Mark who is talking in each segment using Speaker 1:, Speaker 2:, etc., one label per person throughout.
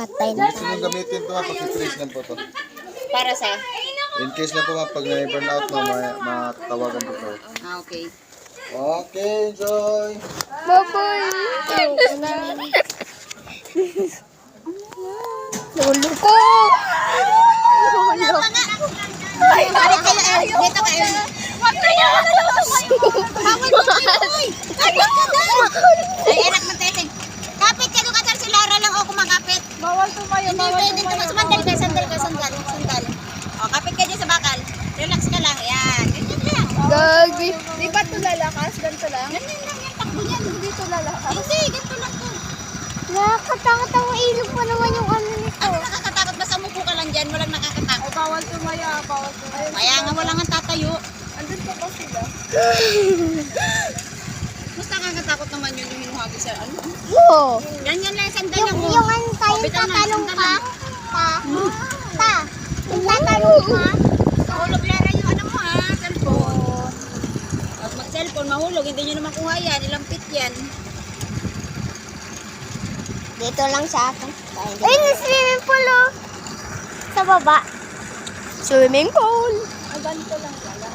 Speaker 1: Patay na.
Speaker 2: Gusto mong gamitin ito nga, pag-freeze lang po ito.
Speaker 3: Para sa?
Speaker 2: In case lang po nga, pag na-burn out mo, matawagan po ito.
Speaker 3: Okay.
Speaker 2: Okay, enjoy!
Speaker 1: Lolo ko! Lolo.
Speaker 3: Ay, balik kayo. Dito kayo. Wag na yan! Bawal mo kayo. Ay, anak mo, Teseng. Kapit ka doon ka si Lara lang o kumakapit.
Speaker 4: Bawal tumayo,
Speaker 3: Hindi
Speaker 4: bawal
Speaker 3: pwede
Speaker 4: tumayo.
Speaker 3: sandal ka. Sandal. O, kapit ka dyan sa bakal. Relax ka lang. Yan. Ganyan lang.
Speaker 1: Gagi.
Speaker 4: Di ba ito lalakas? Ganito lang?
Speaker 3: Ganyan lang yung takbo niyan.
Speaker 4: Hindi ito lalakas.
Speaker 3: Hindi, ganito lang to.
Speaker 1: Nakakatakot ang ilog pa naman yung ano nito.
Speaker 3: Ano nakakatakot? Basta mupo ka lang dyan. Walang nakakatakot.
Speaker 4: Ay, bawal tumayo, bawal tumayo.
Speaker 3: Kaya nga walang ang tatayo.
Speaker 4: Andun pa pa sila.
Speaker 3: Mas nakakatakot naman yun yung hinuhagi sa ano.
Speaker 1: Oo.
Speaker 3: Ganyan lang, sandal
Speaker 1: Yung,
Speaker 3: lang. oh.
Speaker 1: yung ano tayo,
Speaker 3: Bitaw na,
Speaker 1: tatanong
Speaker 3: sandal
Speaker 1: ka.
Speaker 3: lang.
Speaker 1: Yung tatanong ka.
Speaker 3: Mahulog Lara yung ano mo ha, cellphone. Pag mag-cellphone, mahulog. Hindi nyo naman kuha yan. Ilampit yan.
Speaker 1: Dito lang sa akin. Ay, may swimming pool oh. Sa baba. Swimming pool.
Speaker 4: Ay, ganito lang pala.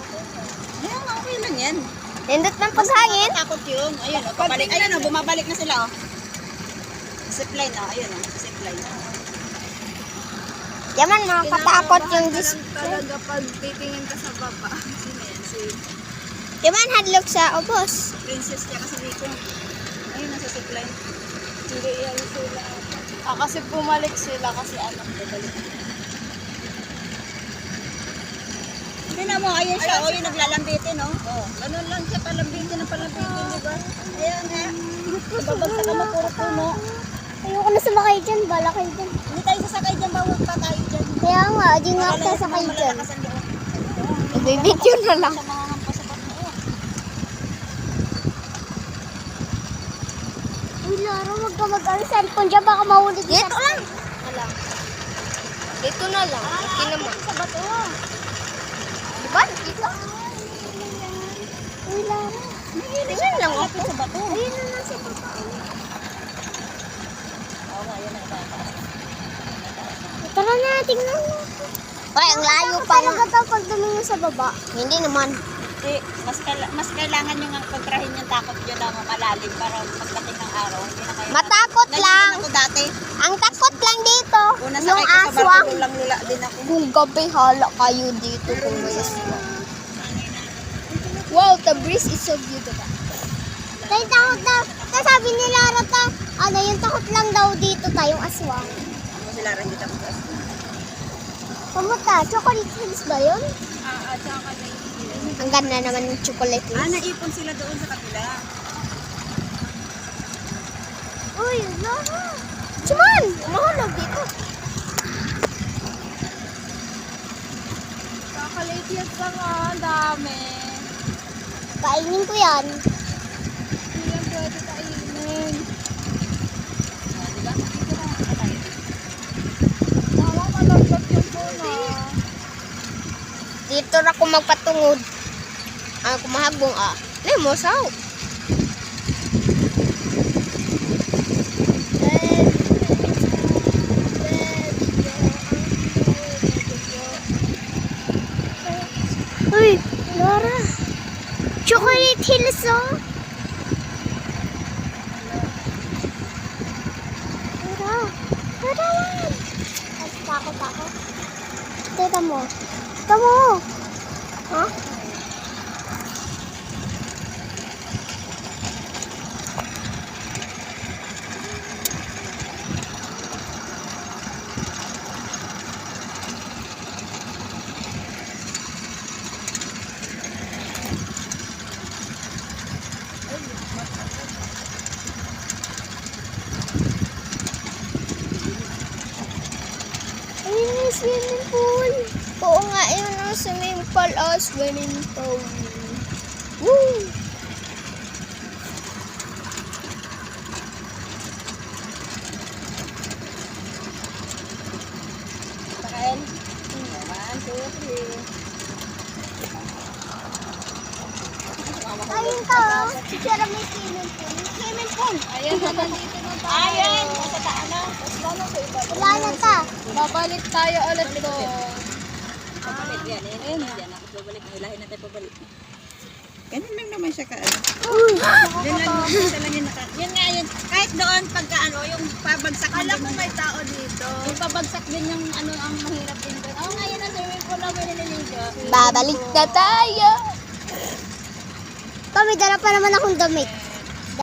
Speaker 3: Ayun, okay lang yan.
Speaker 1: Nindot ng paghangin.
Speaker 3: Takot yun. Ayun, oh, pabalik. Ayun, oh, bumabalik na sila, oh. Zipline, oh. Ayun, oh. Zipline.
Speaker 1: Yaman, makakatakot yung dis...
Speaker 4: Talaga pag titingin ka sa baba.
Speaker 3: Sino yan? Si
Speaker 1: Yaman, hadlock sa ubos.
Speaker 3: Princess niya kasi dito. Ayun, nasa zipline.
Speaker 4: Hindi yan sila. Kasi bumalik sila kasi ano.
Speaker 3: Hindi na mo, ayun siya. Oh, yung naglalambitin, oh. Oh, ganun lang siya, palambitin ng palambitin, di ba? Ayan, ha? Babagta ka mo, puro puno.
Speaker 1: Ayoko na sumakay dyan. Bala kayo dyan.
Speaker 3: Hindi tayo sasakay dyan, bawal pa tayo dyan.
Speaker 1: Kaya nga, di nga ako sasakay dyan.
Speaker 3: Malalakas ang loob.
Speaker 1: Ibibidyo na lang.
Speaker 3: Sa mga hampas sa bato.
Speaker 1: Uy, Lara, wag ka mag-ano cellphone dyan. Baka mahuli dito.
Speaker 3: Dito lang.
Speaker 1: Dito na lang. Okay naman.
Speaker 3: Sa bato.
Speaker 1: Diba? Dito. Uy, Lara.
Speaker 3: Tingnan lang ako sa bato.
Speaker 1: Ayun na nasa baba.
Speaker 3: Oo nga, yun ang tataas.
Speaker 1: Tara na, tingnan mo. Ay, ang layo pa nga. Talaga daw pag dumingin sa baba. Hindi naman.
Speaker 3: Hindi, mas kailangan nyo nga kontrahin yung takot nyo na malalim para pagdating ng araw. Hindi na kayo
Speaker 1: Matakot
Speaker 3: Ganyan
Speaker 1: lang.
Speaker 3: din ako dati.
Speaker 1: Ang takot lang dito.
Speaker 3: Una
Speaker 1: Yung
Speaker 3: sakay ko sa
Speaker 1: aswang.
Speaker 3: barko, lulang-lula din ako.
Speaker 1: Kung gabi, hala kayo dito kung may aswang. Wow, the breeze is so beautiful. Tayo takot daw. Sabi ni Lara ta, ano yung takot lang daw dito tayong aswang.
Speaker 3: Ano sila rin dito ako.
Speaker 1: Pamuta, chocolate hills ba yun?
Speaker 4: At saka na yung
Speaker 1: Ang ganda naman ng chocolate hills.
Speaker 3: Naipon sila doon sa kabila.
Speaker 1: Uy, Lara. Chuman, umahulog dito.
Speaker 4: chocolate yan pa nga. Ang dami.
Speaker 1: Kainin ko yan.
Speaker 4: Hindi yan pwede kainin. Mama, malaglag yung puno.
Speaker 1: Dito na ako magpatungod. Ako mahagong Lemosaw. Uy, Lara. Chocolate hills oh. Lara. Lara yan. Takot ako. Teka mo. Teka mo. Ha? Ayun yung swimming pool. Oo nga, yun ang swimming pool. Swimming pool. Woo!
Speaker 3: Pakain. 1, 2, 3.
Speaker 1: Ayun to. Sira may swimming pool. Swimming pool.
Speaker 4: Ayan na, nandito na tayo.
Speaker 3: Ayan, nasa taas na.
Speaker 4: Tapos ano sa iba? Babalik tayo ulit doon.
Speaker 3: Pabalik yan. Ayun yan. Ako babalik. Hilahin natin pabalik. Ganun lang naman siya ka. Yan lang yung isa lang yung Yan nga yun. Kahit doon pagka yung pabagsak.
Speaker 4: Alam mo may tao dito.
Speaker 3: Yung pabagsak din yung ang mahirap din doon. Oo nga yun ang swimming pool namin nililigo.
Speaker 1: Babalik na tayo. Kami, dala pa naman akong damit.